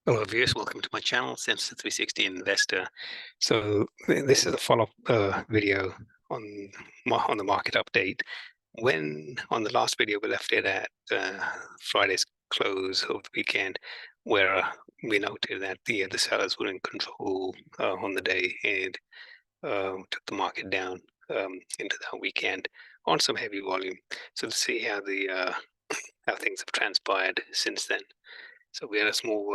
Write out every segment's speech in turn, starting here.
Hello, viewers. Welcome to my channel, Sensor 360 Investor. So this is a follow-up video on on the market update. When on the last video we left it at Friday's close of the weekend, where we noted that the sellers were in control on the day and took the market down into that weekend on some heavy volume. So let's see how the how things have transpired since then. So we had a small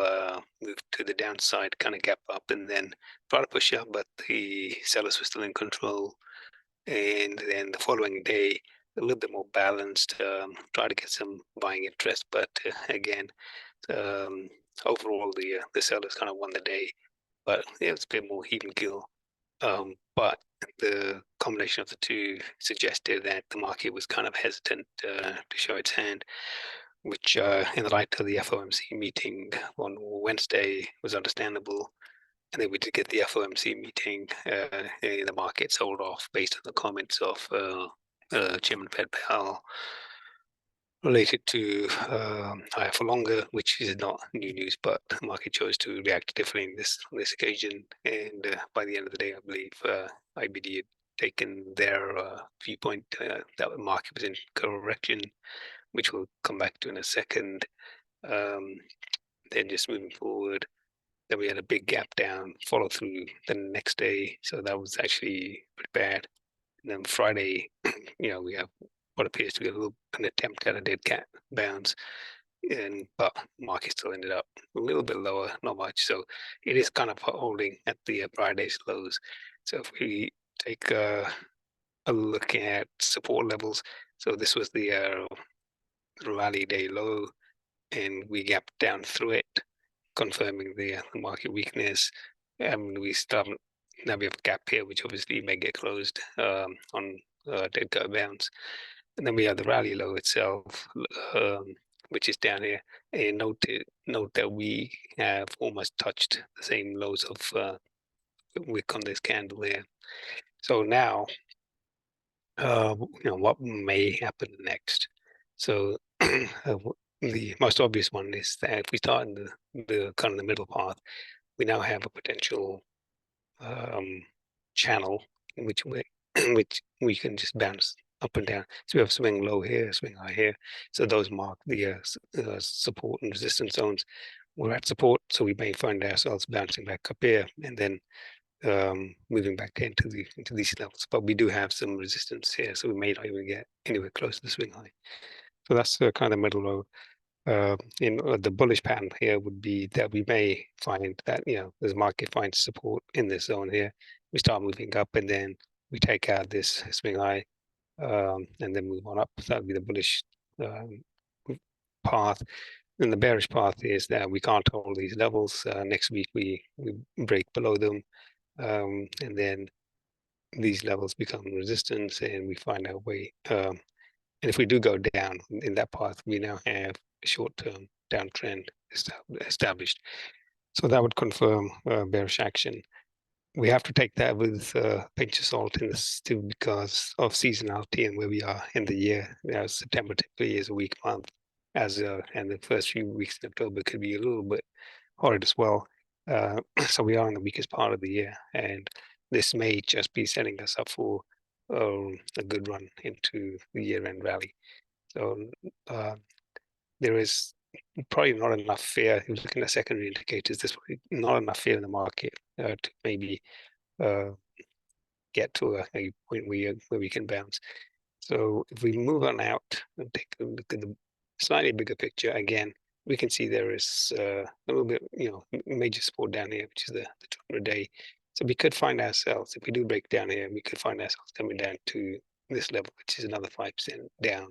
move to the downside, kind of gap up, and then try to push up, but the sellers were still in control. And then the following day, a little bit more balanced, try to get some buying interest, but again, um, overall the sellers kind of won the day, but it was a bit more even kill. But the combination of the two suggested that the market was kind of hesitant to show its hand, which in the light of the FOMC meeting on Wednesday was understandable. And then we did get the FOMC meeting, and the market sold off based on the comments of Chairman Fed Powell related to higher for longer, which is not new news, but the market chose to react differently on this occasion. And by the end of the day, I believe IBD had taken their viewpoint that the market was in correction, which we'll come back to in a second. Um, then just moving forward, then we had a big gap down, follow through the next day. So that was actually pretty bad. And then Friday, we have what appears to be an attempt at a dead cat bounce, and but market still ended up a little bit lower, not much. So it is kind of holding at the Friday's lows. So if we take a look at support levels, so this was the rally day low, and we gapped down through it, confirming the market weakness. We start now we have a gap here, which obviously may get closed on dead cat bounce. And then we have the rally low itself, which is down here. And note that we have almost touched the same lows of wick on this candle here. So now, what may happen next? So the most obvious one is that if we start in the kind of the middle path, we now have a potential channel in which which we can just bounce up and down. So we have swing low here, swing high here. So those mark the support and resistance zones. We're at support, so we may find ourselves bouncing back up here and then moving back into these levels. But we do have some resistance here, so we may not even get anywhere close to the swing high. So that's the kind of middle road. In the bullish pattern here would be that we may find that this market finds support in this zone here. We start moving up, and then we take out this swing high, and then move on up. So that would be the bullish um, path. And the bearish path is that we can't hold these levels. Next week we break below them, and then these levels become resistance, and we find our way. And if we do go down in that path, we now have a short-term downtrend established. So that would confirm bearish action. We have to take that with a pinch of salt in this too, because of seasonality and where we are in the year. September typically is a weak month, and the first few weeks in October could be a little bit horrid as well. So we are in the weakest part of the year, and this may just be setting us up for a good run into the year-end rally. So there is probably not enough fear. If you're looking at secondary indicators, there's not enough fear in the market to maybe uh, get to a point where we can bounce. So if we move on out and take a look at the slightly bigger picture, again, we can see there is a little bit, major support down here, which is the 200-day. So we could find ourselves, if we do break down here, we could find ourselves coming down to this level, which is another 5% down.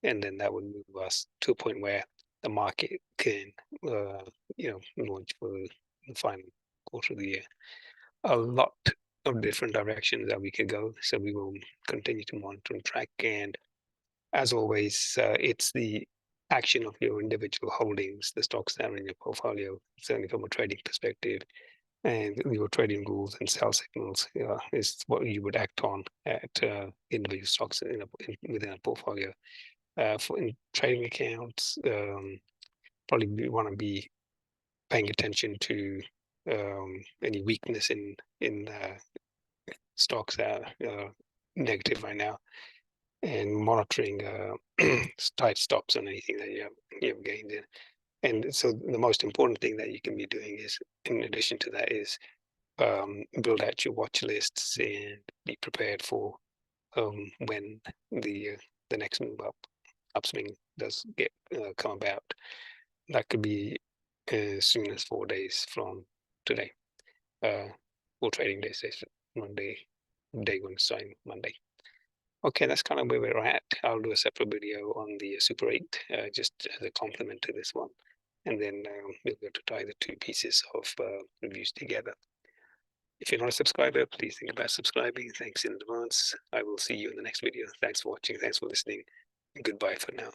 And then that would move us to a point where the market can, launch for the final quarter of the year. A lot of different directions that we could go. So we will continue to monitor and track. And as always, it's the action of your individual holdings, the stocks that are in your portfolio, certainly from a trading perspective, and your trading rules and sell signals is what you would act on at individual stocks within a portfolio. For in trading accounts, probably we want to be paying attention to any weakness in stocks that are negative right now, and monitoring tight stops on anything that you have gained in. And so the most important thing that you can be doing is, in addition to that, is build out your watch lists and be prepared for when the next move upswing does get come about. That could be as soon as 4 days from today, or trading days, Monday, day one starting Monday. Okay, that's kind of where we're at. I'll do a separate video on the Super 8, just as a complement to this one. And then we'll go to tie the two pieces of reviews together. If you're not a subscriber, please think about subscribing. Thanks in advance. I will see you in the next video. Thanks for watching. Thanks for listening. Goodbye for now.